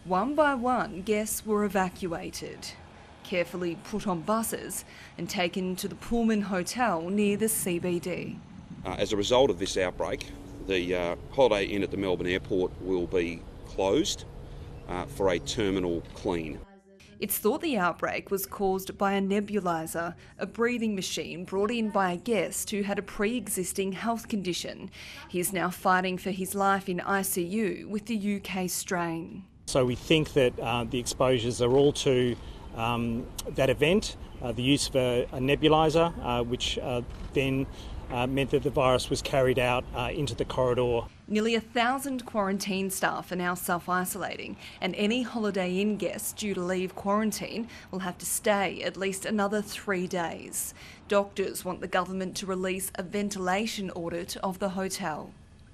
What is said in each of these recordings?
One by one, guests were evacuated, carefully put on buses and taken to the Pullman Hotel near the CBD. As a result of this outbreak, the Holiday Inn at the Melbourne airport will be closed for a terminal clean. It's thought the outbreak was caused by a nebuliser, a breathing machine brought in by a guest who had a pre-existing health condition. He's now fighting for his life in ICU with the UK strain. So we think that the exposures are all to that event, the use of a nebuliser, which then meant that the virus was carried out into the corridor. Nearly 1,000 quarantine staff are now self-isolating, and any Holiday Inn guests due to leave quarantine will have to stay at least another 3 days. Doctors want the government to release a ventilation audit of the hotel.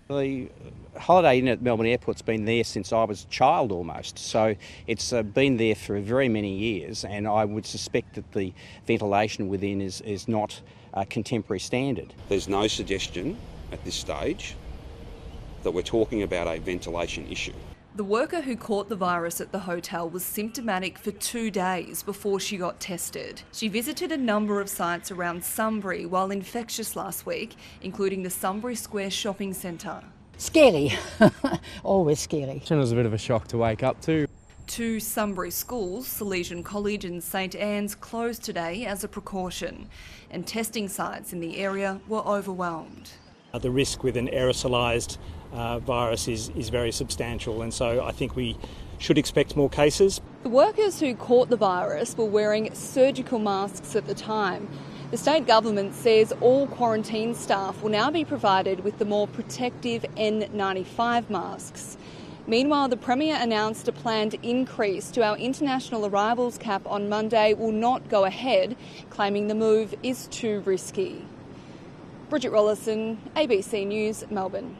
The Holiday Inn at Melbourne Airport's been there since I was a child almost, so it's been there for very many years, and I would suspect that the ventilation within is not a contemporary standard. There's no suggestion at this stage that we're talking about a ventilation issue. The worker who caught the virus at the hotel was symptomatic for 2 days before she got tested. She visited a number of sites around Sunbury while infectious last week, including the Sunbury Square shopping centre. Scary, always scary. It was a bit of a shock to wake up to. 2 Sunbury schools, Salesian College and St Anne's, closed today as a precaution, and testing sites in the area were overwhelmed. The risk with an aerosolised virus is very substantial, and so I think we should expect more cases. The workers who caught the virus were wearing surgical masks at the time. The state government says all quarantine staff will now be provided with the more protective N95 masks. Meanwhile, the Premier announced a planned increase to our international arrivals cap on Monday will not go ahead, claiming the move is too risky. Bridget Rollison, ABC News, Melbourne.